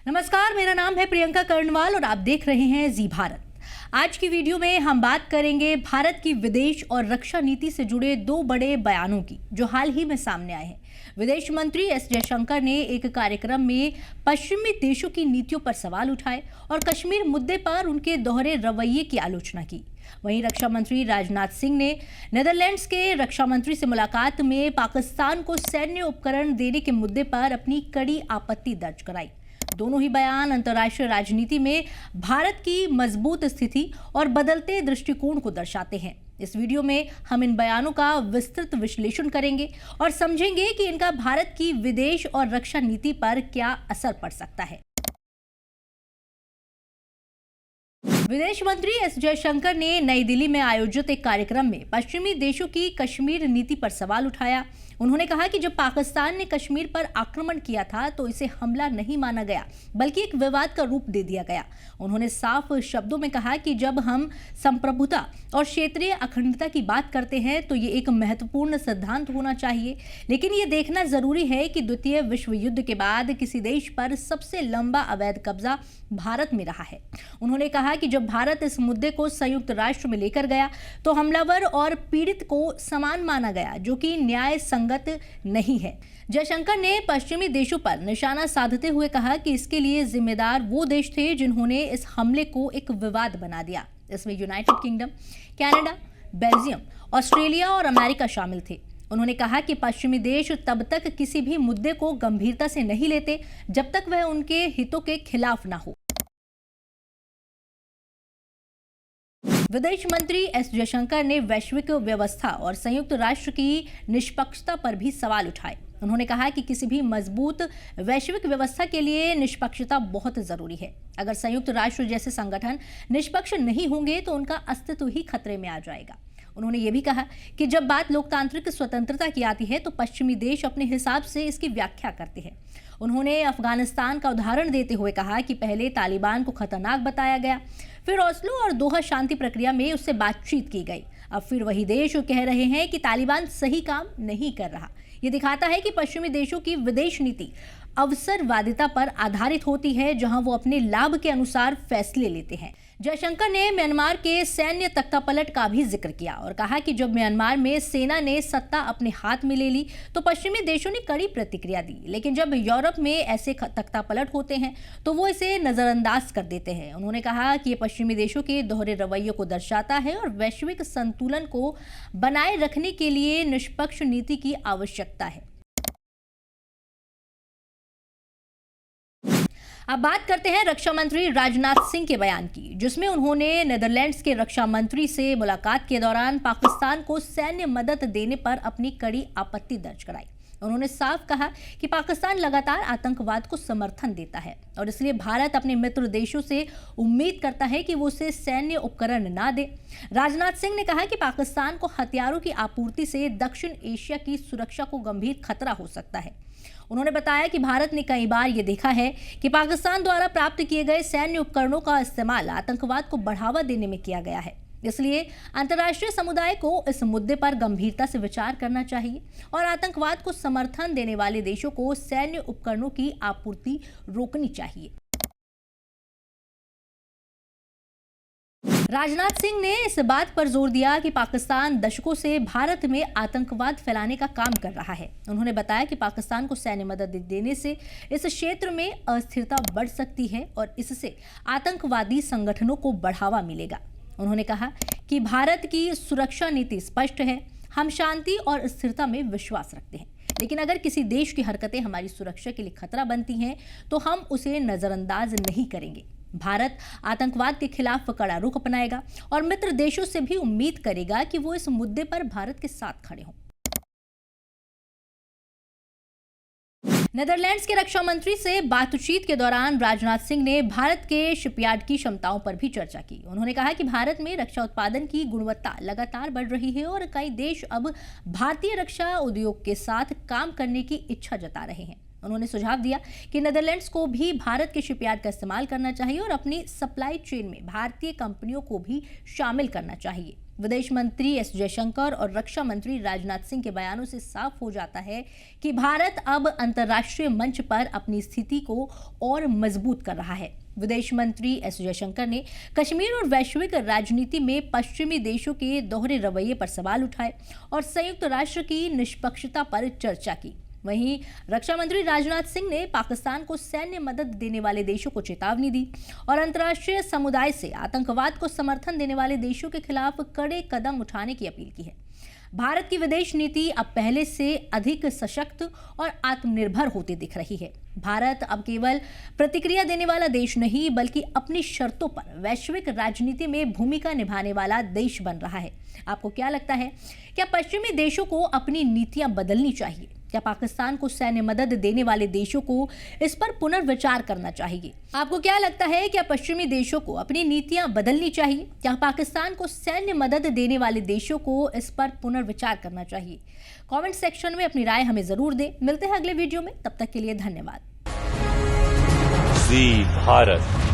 नमस्कार, मेरा नाम है प्रियंका कर्णवाल और आप देख रहे हैं जी भारत। आज की वीडियो में हम बात करेंगे भारत की विदेश और रक्षा नीति से जुड़े दो बड़े बयानों की जो हाल ही में सामने आए हैं। विदेश मंत्री एस जयशंकर ने एक कार्यक्रम में पश्चिमी देशों की नीतियों पर सवाल उठाए और कश्मीर मुद्दे पर उनके दोहरे रवैये की आलोचना की। वहीं रक्षा मंत्री राजनाथ सिंह ने नेदरलैंड्स के रक्षा मंत्री से मुलाकात में पाकिस्तान को सैन्य उपकरण देने के मुद्दे पर अपनी कड़ी आपत्ति दर्ज कराई। दोनों ही बयान अंतर्राष्ट्रीय राजनीति में भारत की मजबूत स्थिति और बदलते दृष्टिकोण को दर्शाते हैं। इस वीडियो में हम इन बयानों का विस्तृत विश्लेषण करेंगे और समझेंगे कि इनका भारत की विदेश और रक्षा नीति पर क्या असर पड़ सकता है। विदेश मंत्री एस जयशंकर ने नई दिल्ली में आयोजित एक कार्यक्रम में पश्चिमी देशों की कश्मीर नीति पर सवाल उठाया। उन्होंने कहा कि जब पाकिस्तान ने कश्मीर पर आक्रमण किया था तो इसे हमला नहीं माना गया बल्कि एक विवाद का रूप दे दिया गया। उन्होंने साफ शब्दों में कहा कि जब हम संप्रभुता और क्षेत्रीय अखंडता की बात करते हैं तो ये एक महत्वपूर्ण सिद्धांत होना चाहिए, लेकिन ये देखना जरूरी है कि द्वितीय विश्व युद्ध के बाद किसी देश पर सबसे लंबा अवैध कब्जा भारत में रहा है। उन्होंने कहा कि जब भारत इस मुद्दे को संयुक्त राष्ट्र में लेकर गया तो हमलावर और पीड़ित को समान माना गया, जो कि न्याय संगत नहीं है। जयशंकर ने पश्चिमी देशों पर निशाना साधते हुए कहा कि इसके लिए जिम्मेदार वो देश थे जिन्होंने इस हमले को एक विवाद बना दिया। इसमें United kingdom, Canada, Belgium, Australia और अमेरिका शामिल थे। उन्होंने कहा कि पश्चिमी देश तब तक किसी भी मुद्दे को गंभीरता से नहीं लेते जब तक वह उनके हितों के खिलाफ ना हो। विदेश मंत्री एस जयशंकर ने वैश्विक व्यवस्था और संयुक्त राष्ट्र की निष्पक्षता पर भी सवाल उठाए। उन्होंने कहा कि किसी भी मजबूत वैश्विक व्यवस्था के लिए निष्पक्षता बहुत जरूरी है। अगर संयुक्त राष्ट्र जैसे संगठन निष्पक्ष नहीं होंगे तो उनका अस्तित्व ही खतरे में आ जाएगा। उन्होंने ये भी कहा कि जब बात लोकतांत्रिक स्वतंत्रता की आती है तो पश्चिमी देश अपने हिसाब से इसकी व्याख्या करते हैं। उन्होंने अफगानिस्तान का उदाहरण देते हुए कहा कि पहले तालिबान को खतरनाक बताया गया, फिर ओस्लो और दोहा शांति प्रक्रिया में उससे बातचीत की गई, अब फिर वही देश कह रहे हैं कि तालिबान सही काम नहीं कर रहा। ये दिखाता है कि पश्चिमी देशों की विदेश नीति अवसरवादिता पर आधारित होती है, जहां वो अपने लाभ के अनुसार फैसले लेते हैं। जयशंकर ने म्यांमार के सैन्य तख्तापलट का भी जिक्र किया और कहा कि जब म्यांमार में सेना ने सत्ता अपने हाथ में ले ली तो पश्चिमी देशों ने कड़ी प्रतिक्रिया दी, लेकिन जब यूरोप में ऐसे तख्तापलट होते हैं तो वो इसे नजरअंदाज कर देते हैं। उन्होंने कहा कि ये पश्चिमी देशों के दोहरे रवैये को दर्शाता है और वैश्विक संतुलन को बनाए रखने के लिए निष्पक्ष नीति की आवश्यकता है। अब बात करते हैं रक्षा मंत्री राजनाथ सिंह के बयान की, जिसमें उन्होंने नेदरलैंड्स के रक्षा मंत्री से मुलाकात के दौरान पाकिस्तान को सैन्य मदद देने पर अपनी कड़ी आपत्ति दर्ज कराई। उन्होंने साफ कहा कि पाकिस्तान लगातार आतंकवाद को समर्थन देता है और इसलिए भारत अपने मित्र देशों से उम्मीद करता है कि वो उसे सैन्य उपकरण ना दे। राजनाथ सिंह ने कहा कि पाकिस्तान को हथियारों की आपूर्ति से दक्षिण एशिया की सुरक्षा को गंभीर खतरा हो सकता है। उन्होंने बताया कि भारत ने कई बार ये देखा है कि पाकिस्तान द्वारा प्राप्त किए गए सैन्य उपकरणों का इस्तेमाल आतंकवाद को बढ़ावा देने में किया गया है। इसलिए अंतर्राष्ट्रीय समुदाय को इस मुद्दे पर गंभीरता से विचार करना चाहिए और आतंकवाद को समर्थन देने वाले देशों को सैन्य उपकरणों की आपूर्ति रोकनी चाहिए। राजनाथ सिंह ने इस बात पर जोर दिया कि पाकिस्तान दशकों से भारत में आतंकवाद फैलाने का काम कर रहा है। उन्होंने बताया कि पाकिस्तान को सैन्य मदद देने से इस क्षेत्र में अस्थिरता बढ़ सकती है और इससे आतंकवादी संगठनों को बढ़ावा मिलेगा। उन्होंने कहा कि भारत की सुरक्षा नीति स्पष्ट है, हम शांति और स्थिरता में विश्वास रखते हैं, लेकिन अगर किसी देश की हरकतें हमारी सुरक्षा के लिए खतरा बनती हैं तो हम उसे नजरअंदाज नहीं करेंगे। भारत आतंकवाद के खिलाफ कड़ा रुख अपनाएगा और मित्र देशों से भी उम्मीद करेगा कि वो इस मुद्दे पर भारत के साथ खड़े हों। नेदरलैंड्स के रक्षा मंत्री से बातचीत के दौरान राजनाथ सिंह ने भारत के शिपयार्ड की क्षमताओं पर भी चर्चा की। उन्होंने कहा कि भारत में रक्षा उत्पादन की गुणवत्ता लगातार बढ़ रही है और कई देश अब भारतीय रक्षा उद्योग के साथ काम करने की इच्छा जता रहे हैं। उन्होंने सुझाव दिया कि नेदरलैंड्स को भी भारत के शिपयार्ड का इस्तेमाल करना चाहिए और अपनी सप्लाई चेन में भारतीय कंपनियों को भी शामिल करना चाहिए। विदेश मंत्री एस जयशंकर और रक्षा मंत्री राजनाथ सिंह के बयानों से साफ हो जाता है कि भारत अब अंतर्राष्ट्रीय मंच पर अपनी स्थिति को और मजबूत कर रहा है। विदेश मंत्री एस जयशंकर ने कश्मीर और वैश्विक राजनीति में पश्चिमी देशों के दोहरे रवैये पर सवाल उठाए और संयुक्त राष्ट्र की निष्पक्षता पर चर्चा की। वहीं रक्षा मंत्री राजनाथ सिंह ने पाकिस्तान को सैन्य मदद देने वाले देशों को चेतावनी दी और अंतर्राष्ट्रीय समुदाय से आतंकवाद को समर्थन देने वाले देशों के खिलाफ कड़े कदम उठाने की अपील की है। भारत की विदेश नीति अब पहले से अधिक सशक्त और आत्मनिर्भर होती दिख रही है। भारत अब केवल प्रतिक्रिया देने वाला देश नहीं बल्कि अपनी शर्तों पर वैश्विक राजनीति में भूमिका निभाने वाला देश बन रहा है। आपको क्या लगता है? क्या पश्चिमी देशों को अपनी नीतियां बदलनी चाहिए? क्या पाकिस्तान को सैन्य मदद देने वाले देशों को इस पर पुनर्विचार करना चाहिए? आपको क्या लगता है? क्या पश्चिमी देशों को अपनी नीतियां बदलनी चाहिए? क्या पाकिस्तान को सैन्य मदद देने वाले देशों को इस पर पुनर्विचार करना चाहिए? कमेंट सेक्शन में अपनी राय हमें जरूर दें। मिलते हैं अगले वीडियो में, तब तक के लिए धन्यवाद। जी भारत।